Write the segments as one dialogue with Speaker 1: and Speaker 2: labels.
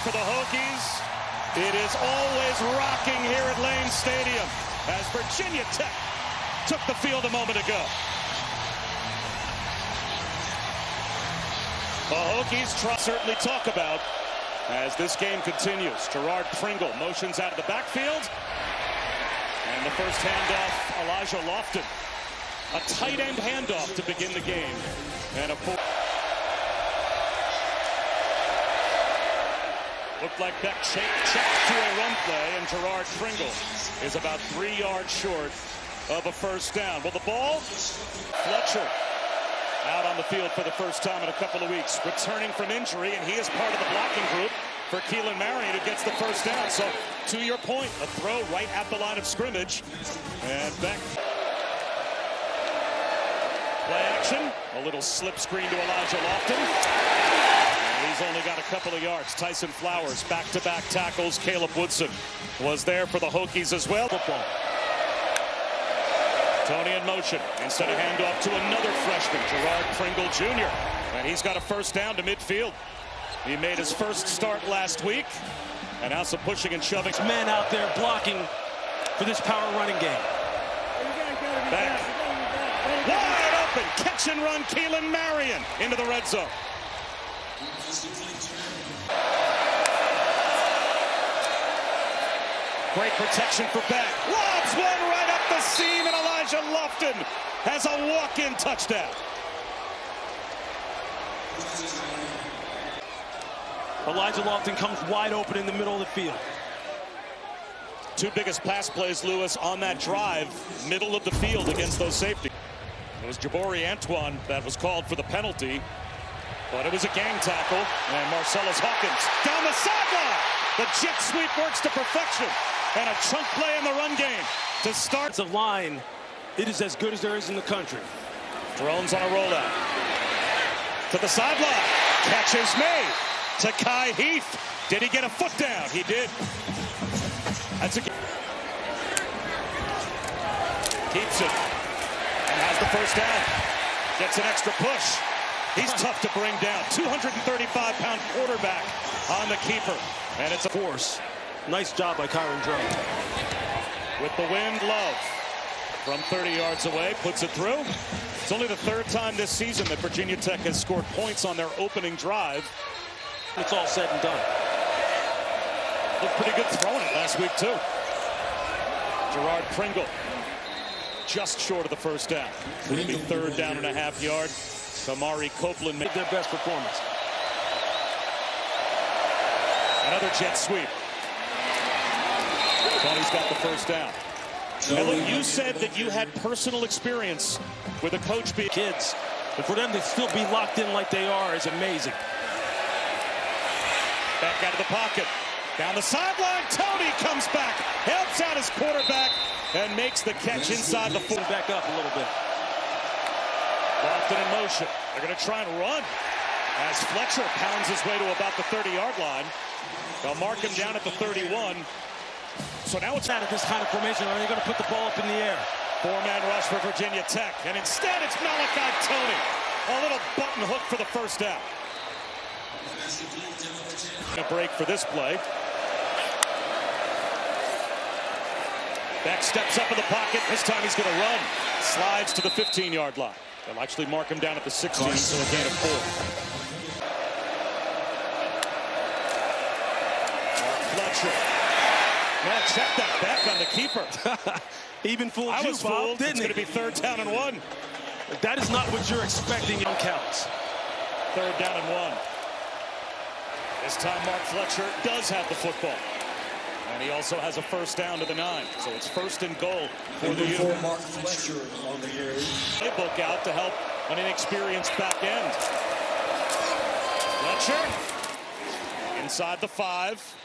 Speaker 1: for the Hokies. It is always rocking here at Lane Stadium as Virginia Tech took the field a moment ago. The Hokies certainly talk about as this game continues. Gerard Pringle motions out of the backfield. And the first handoff, Elijah Lofton. A tight end handoff to begin the game. And a full. Looked like Beck checked to a run play, and Gerard Pringle is about 3 yards short of a first down. Well, the ball, Fletcher out on the field for the first time in a couple of weeks, returning from injury, and he is part of the blocking group for Keelan Marion, who gets the first down. So, to your point, a throw right at the line of scrimmage, and Beck. Play action, a little slip screen to Elijah Lofton. And he's only got a couple of yards. Tyson Flowers, back-to-back tackles. Caleb Woodson was there for the Hokies as well. Football. Tony in motion. Instead of handoff to another freshman, Gerard Pringle Jr. And he's got a first down to midfield. He made his first start last week. And now some pushing and shoving.
Speaker 2: Men out there blocking for this power running game.
Speaker 1: Back. Wide open. Catch and run. Keelan Marion into the red zone. Great protection for Beck. Lobs one right up the seam, and Elijah Lofton has a walk-in touchdown.
Speaker 2: Elijah Lofton comes wide open in the middle of the field.
Speaker 1: Two biggest pass plays, Lewis, on that drive, middle of the field against those safeties. It was Jabari Antoine that was called for the penalty, but it was a gang tackle, and Marcellus Hawkins down the sideline. The jet sweep works to perfection, and a chunk play in the run game to start.
Speaker 2: The line, it is as good as there is in the country.
Speaker 1: Drones on a rollout. To the sideline. Catch is made. To Kai Heath. Did he get a foot down? He did. That's a keeps it and has the first down. Gets an extra push. He's tough to bring down. 235-pound quarterback on the keeper, and it's a force.
Speaker 2: Nice job by Kyron Drone.
Speaker 1: With the wind, Love from 30 yards away puts it through. It's only the third time this season that Virginia Tech has scored points on their opening drive.
Speaker 2: It's all said and done.
Speaker 1: Looked pretty good throwing it last week, too. Gerard Pringle just short of the first down. It'll be 3rd down and a half yard. Kamari Copeland made
Speaker 2: their best performance.
Speaker 1: Another jet sweep. Tony's got the first down. And look, you said that you had personal experience with a coach being
Speaker 2: kids. And for them to still be locked in like they are is amazing.
Speaker 1: Back out of the pocket. Down the sideline, Tony comes back, helps out his quarterback, and makes the catch inside the 4.
Speaker 2: Back up a little bit.
Speaker 1: Lofton in motion. They're going to try and run as Fletcher pounds his way to about the 30-yard line. They'll mark him down at the 31. So now it's
Speaker 2: out of this kind of formation. Are they going to put the ball up in the air?
Speaker 1: 4-man rush for Virginia Tech. And instead, it's Malachi Tony. A little button hook for the first down. A break for this play. Beck steps up in the pocket. This time he's going to run. Slides to the 15-yard line. They'll actually mark him down at the 16, so a gain of 4. Fletcher. Well, check that back on the keeper.
Speaker 2: Even fooled
Speaker 1: I
Speaker 2: you,
Speaker 1: was
Speaker 2: Bob,
Speaker 1: fooled.
Speaker 2: didn't
Speaker 1: It's going to be 3rd down and 1.
Speaker 2: That is not what you're expecting in counts.
Speaker 1: 3rd down and 1. This time Mark Fletcher does have the football. And he also has a first down to the 9. So it's 1st and goal for the U.
Speaker 3: Mark Fletcher on the carry.
Speaker 1: Playbook out to help an inexperienced back end. Fletcher inside the 5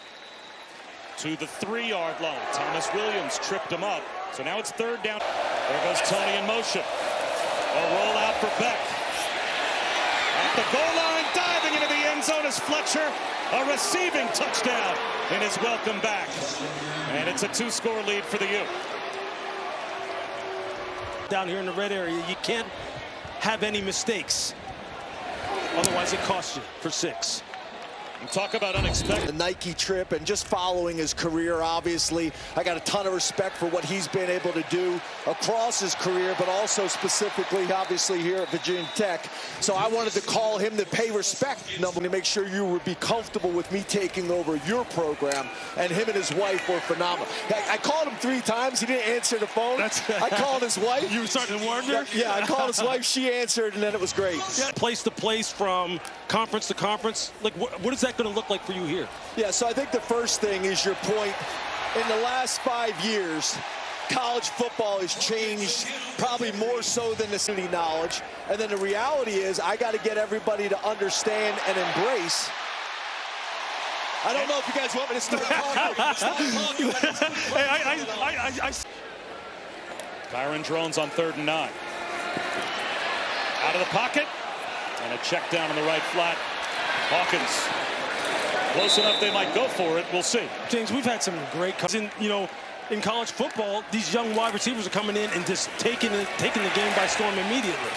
Speaker 1: to the 3-yard line. Thomas Williams tripped him up. So now it's 3rd down. There goes Tony in motion. A rollout for Beck. At the goal line, diving into the end zone is Fletcher. A receiving touchdown in his welcome back. And it's a 2-score lead for the U.
Speaker 2: Down here in the red area, you can't have any mistakes. Otherwise, it costs you for 6.
Speaker 1: Talk about unexpected.
Speaker 4: The Nike trip and just following his career, obviously. I got a ton of respect for what he's been able to do across his career, but also specifically, obviously, here at Virginia Tech. So I wanted to call him to pay respect, to make sure you would be comfortable with me taking over your program. And him and his wife were phenomenal. I called him 3 times. He didn't answer the phone. I called his wife.
Speaker 2: You were starting to wonder?
Speaker 4: Yeah, I called his wife. She answered, and then it was great.
Speaker 2: Yeah. Place to place, from conference to conference. Like, what is that going to look like for you here?
Speaker 4: Yeah, so I think the first thing is your point. In the last 5 years, college football has changed probably more so than the city knowledge. And then the reality is I got to get everybody to understand and embrace. I don't know if you guys want me to start talking.
Speaker 1: Kyron Drones on 3rd and 9. Out of the pocket. And a check down on the right flat. Hawkins. Close enough they might go for it. We'll see.
Speaker 2: James, we've had some great in college football, these young wide receivers are coming in and just taking the game by storm immediately.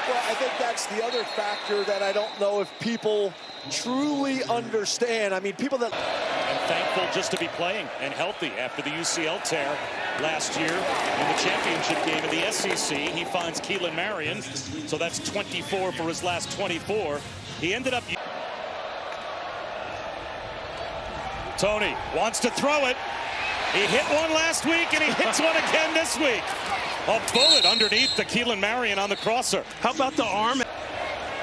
Speaker 4: Well, I think that's the other factor that I don't know if people truly understand. I mean, people that...
Speaker 1: And thankful just to be playing and healthy after the UCL tear last year in the championship game of the SEC. He finds Keelan Marion, so that's 24 for his last 24. He ended up... Tony wants to throw it. He hit one last week, and he hits one again this week. A bullet underneath the Keelan Marion on the crosser.
Speaker 2: How about the arm?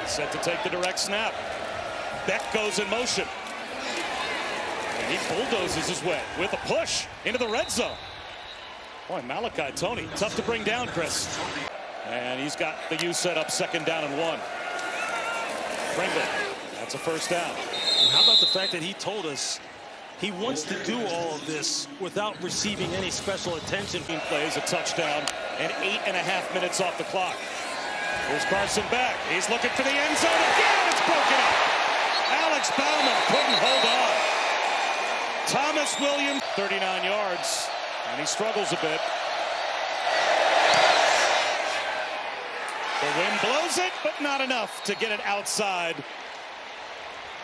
Speaker 1: Set to take the direct snap. Beck goes in motion. And he bulldozes his way with a push into the red zone. Boy, Malachi Tony, tough to bring down, Chris. And he's got the U set up 2nd down and 1. Pringle, that's a 1st down.
Speaker 2: And how about the fact that he told us he wants to do all of this without receiving any special attention.
Speaker 1: He plays a touchdown and 8.5 minutes off the clock. Here's Carson Beck. He's looking for the end zone again. It's broken up. Alex Bauman couldn't hold on. Thomas Williams, 39 yards, and he struggles a bit. The wind blows it, but not enough to get it outside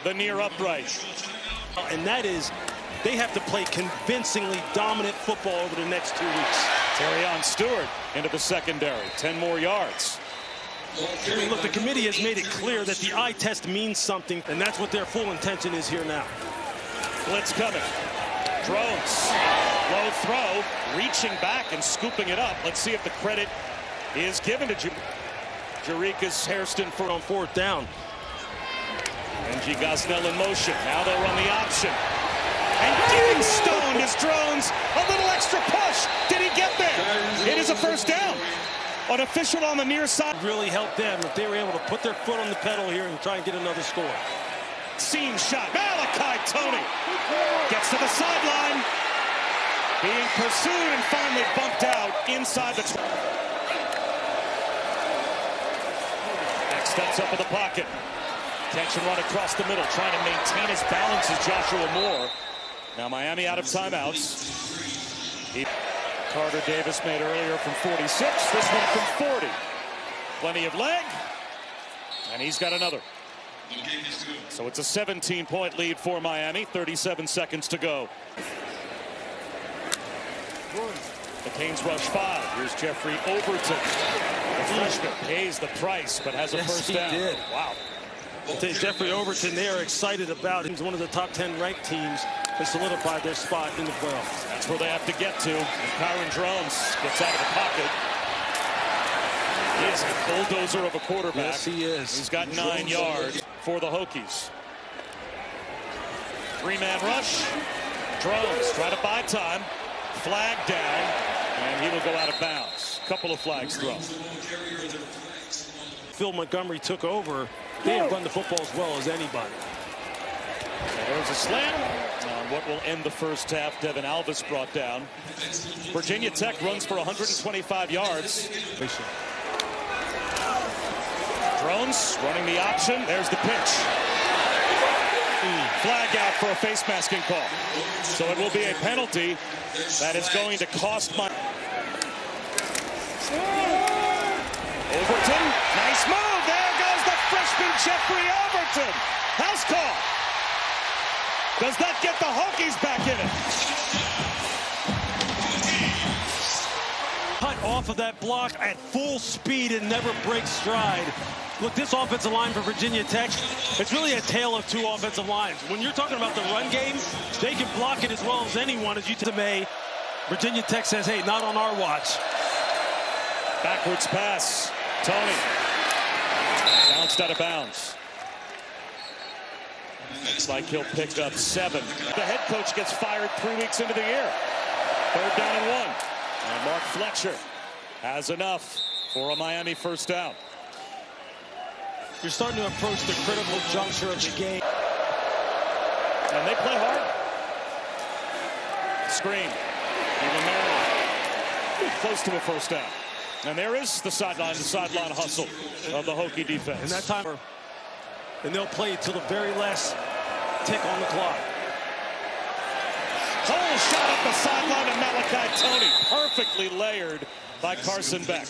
Speaker 1: the near upright.
Speaker 2: And that is, they have to play convincingly dominant football over the next 2 weeks.
Speaker 1: Terrion Stewart into the secondary, 10 more yards.
Speaker 2: I mean, look, the committee has made it clear that the eye test means something, and that's what their full intention is here now.
Speaker 1: Blitz coming. Drones. Low throw, reaching back and scooping it up. Let's see if the credit is given to Jarikas Hairston for
Speaker 2: on 4th down.
Speaker 1: Benji Gosnell in motion. Now they'll run the option. And getting stoned is Drones. A little extra push. Did he get there? It is a 1st down. An official on the near side.
Speaker 2: Really helped them if they were able to put their foot on the pedal here and try and get another score.
Speaker 1: Seam shot. Malachi Tony gets to the sideline. Being pursued and finally bumped out inside the... Next steps up in the pocket. Catch and run across the middle, trying to maintain his balance is Joshua Moore. Now Miami out of timeouts. Carter Davis made earlier from 46, this one from 40. Plenty of leg, and he's got another. So it's a 17-point lead for Miami, 37 seconds to go. The Canes rush 5. Here's Jeffrey Overton. The freshman pays the price, but has a first down.
Speaker 2: Did.
Speaker 1: Wow.
Speaker 2: Jeffrey Overton, they are excited about him. He's one of the top 10 ranked teams to solidify their spot in the playoffs.
Speaker 1: That's where they have to get to. And Kyron Drones gets out of the pocket. He is a bulldozer of a quarterback.
Speaker 2: Yes, he is.
Speaker 1: He's got 9 yards for the Hokies. 3-man rush. Drones try to buy time. Flag down, and he will go out of bounds. Couple of flags thrown.
Speaker 2: Phil Montgomery took over. They have run the football as well as anybody.
Speaker 1: So there's a slam on what will end the first half. Devin Alvis brought down. Virginia Tech runs for 125 yards. Drones running the option. There's the pitch. Flag out for a face masking call. So it will be a penalty that is going to cost my... Overton, nice move. There goes the freshman Jeffrey Overton. House call. Does that get the Hokies back in it?
Speaker 2: Cut off of that block at full speed and never breaks stride. Look, this offensive line for Virginia Tech, it's really a tale of two offensive lines. When you're talking about the run game, they can block it as well as anyone. As you to May, Virginia Tech says, hey, not on our watch.
Speaker 1: Backwards pass. Tony. Bounced out of bounds. Looks like he'll pick up 7. The head coach gets fired 3 weeks into the year. 3rd down and 1. And Mark Fletcher has enough for a Miami first down.
Speaker 2: You're starting to approach the critical juncture of the game.
Speaker 1: And they play hard. Screen. Even Maryland. Close to a first down. And there is the sideline hustle of the Hokie defense.
Speaker 2: And that time, and they'll play till the very last tick on the clock.
Speaker 1: Whole shot up the sideline of Malachi Tony. Perfectly layered by Carson Beck.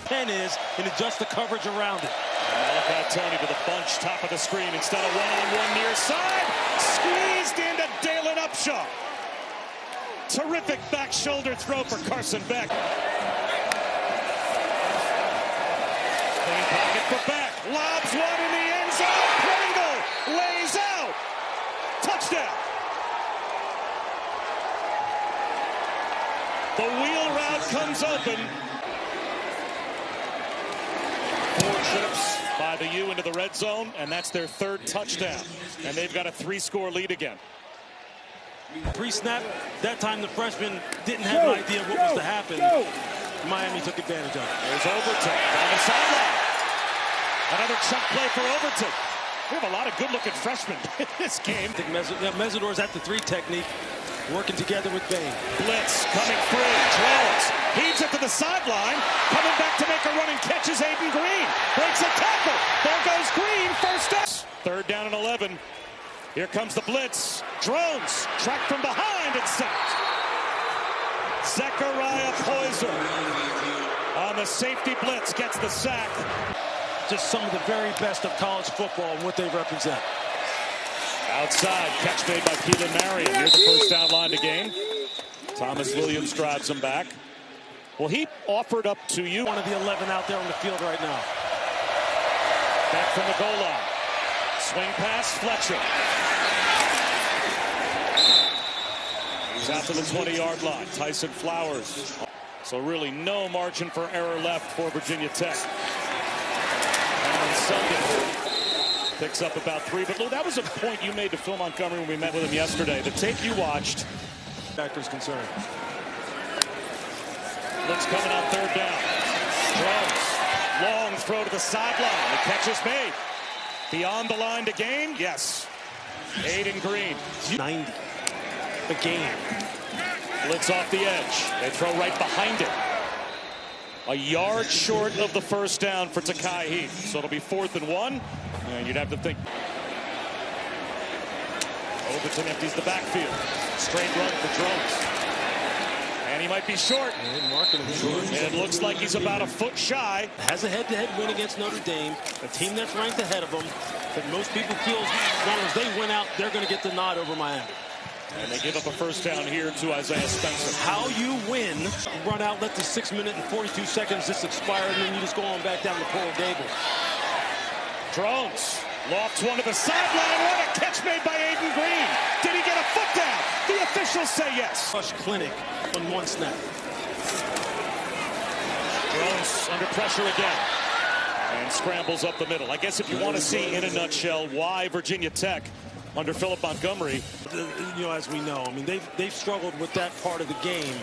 Speaker 2: 10 is, and adjust the coverage around it.
Speaker 1: Malachi Tony to the bunch, top of the screen instead of one-on-one near side. Squeezed into Dalen Upshaw. Terrific back shoulder throw for Carson Beck. Clean pocket for Beck. Lobs one in the end zone. Pringle lays out. Touchdown. The wheel route comes open. 4 trips by the U into the red zone, and that's their 3rd touchdown. And they've got a 3-score lead again.
Speaker 2: Pre-snap, that time the freshman didn't have an idea what was to happen. Miami took advantage of it.
Speaker 1: There's Overton on the sideline. Another chunk play for Overton. We have a lot of good-looking freshmen in this game.
Speaker 2: Mesidor's at the 3 technique, working together with Bain.
Speaker 1: Blitz coming free. Jones heaves it to the sideline. Coming back to make a run and catches Aiden Green. Breaks a tackle. There goes Green. First down. 3rd down and 11. Here comes the blitz. Drones tracked from behind and sacked. Zechariah Poyser on the safety blitz gets the sack.
Speaker 2: Just some of the very best of college football and what they represent.
Speaker 1: Outside, catch made by Keelan Marion near the first down line to gain. Thomas Williams drives him back. Well, he offered up to you.
Speaker 2: One of the 11 out there on the field right now.
Speaker 1: Back from the goal line. Swing pass, Fletcher. He's out to the 20-yard line. Tyson Flowers. So really no margin for error left for Virginia Tech. And Sunday picks up about 3. But Lou, that was a point you made to Phil Montgomery when we met with him yesterday. The tape you watched.
Speaker 2: Factors concerned.
Speaker 1: Looks coming on 3rd down. Jones. Long throw to the sideline. The catch is made. Beyond the line to gain? Yes. Aiden Green.
Speaker 2: 90. A game.
Speaker 1: Blitz off the edge. They throw right behind it. A yard short of the first down for Takai Heath. So it'll be 4th and 1. And you'd have to think. Overton empties the backfield. Straight run for Drones. And he might be short. And it looks like he's about a foot shy.
Speaker 2: Has a head-to-head win against Notre Dame, a team that's ranked ahead of them. But most people feel as long as they win out, they're going to get the nod over Miami.
Speaker 1: And they give up a first down here to Isaiah Spencer.
Speaker 2: How you win, run out, let the 6 minute and 42 seconds just expire, and then you just go on back down to Coral Gables.
Speaker 1: Drones lofts one to the sideline. What a catch made by Aiden Green. Did he get a foot down? The officials say yes.
Speaker 2: Rush clinic on 1 snap.
Speaker 1: Drones under pressure again. And scrambles up the middle. I guess if you want to see in a nutshell why Virginia Tech under Philip Montgomery.
Speaker 2: You know, as we know, I mean, they've struggled with that part of the game.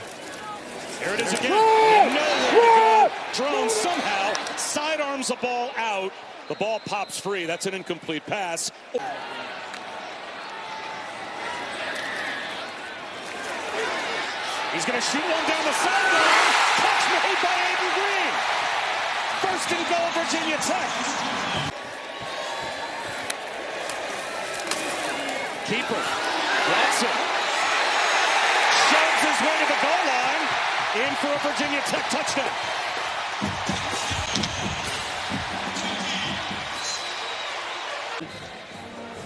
Speaker 1: Here it is again. Nowhere to go. Drones somehow sidearms the ball out. The ball pops free. That's an incomplete pass. He's going to shoot one down the sideline. Catch made by Aiden Green. 1st and goal, Virginia Tech. Keeper. Watson. Shoves his way to the goal line. In for a Virginia Tech touchdown.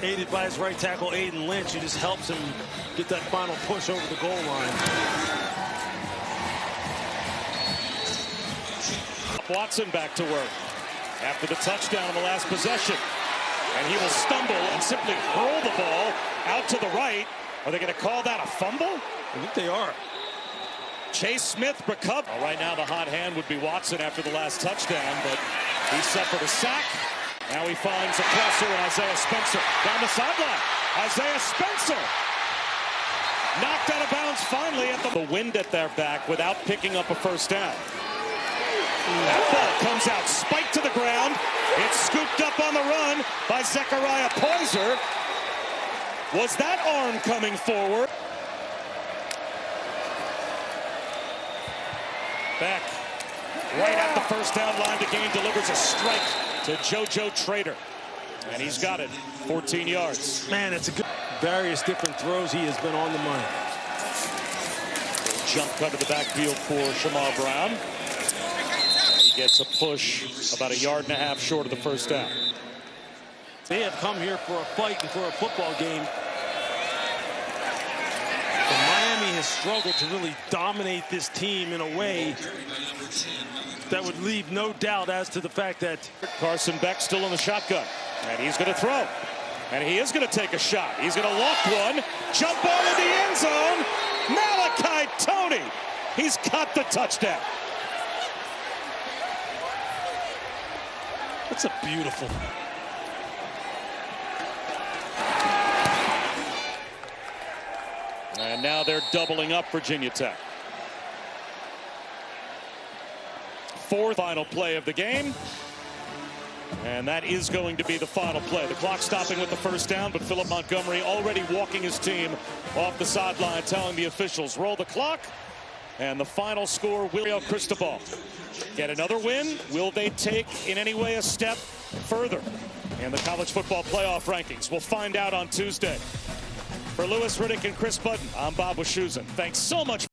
Speaker 2: aided by his right tackle, Aiden Lynch, who just helps him get that final push over the goal line.
Speaker 1: Watson back to work after the touchdown on the last possession. And he will stumble and simply hurl the ball out to the right. Are they going to call that a fumble?
Speaker 2: I think they are.
Speaker 1: Chase Smith recovered. Well, right now the hot hand would be Watson after the last touchdown, but he suffered a sack. Now he finds a crosser and Isaiah Spencer down the sideline. Isaiah Spencer knocked out of bounds finally at the wind at their back without picking up a first down. That ball comes out, spiked to the ground. It's scooped up on the run by Zechariah Poyser. Was that arm coming forward? Back right at the first down line to gain, delivers a strike to JoJo Trader. And he's got it, 14 yards.
Speaker 2: Man, it's a good, various different throws. He has been on the money.
Speaker 1: Jump cut to the backfield for Shamar Brown. He gets a push about 1.5 yards short of the first down.
Speaker 2: They have come here for a fight and for a football game. But Miami has struggled to really dominate this team in a way that would leave no doubt as to the fact that
Speaker 1: Carson Beck still in the shotgun. And he's going to throw. And he is going to take a shot. He's going to lock one. Jump ball in the end zone. Malachi Tony. He's got the touchdown.
Speaker 2: That's a beautiful.
Speaker 1: And now they're doubling up Virginia Tech. Fourth final play of the game. And that is going to be the final play. The clock stopping with the first down, but Philip Montgomery already walking his team off the sideline, telling the officials, roll the clock. And the final score will Cristobal get another win. Will they take in any way a step further in the college football playoff rankings? We'll find out on Tuesday. For Lewis Riddick and Chris Budden, I'm Bob Wischusen. Thanks so much.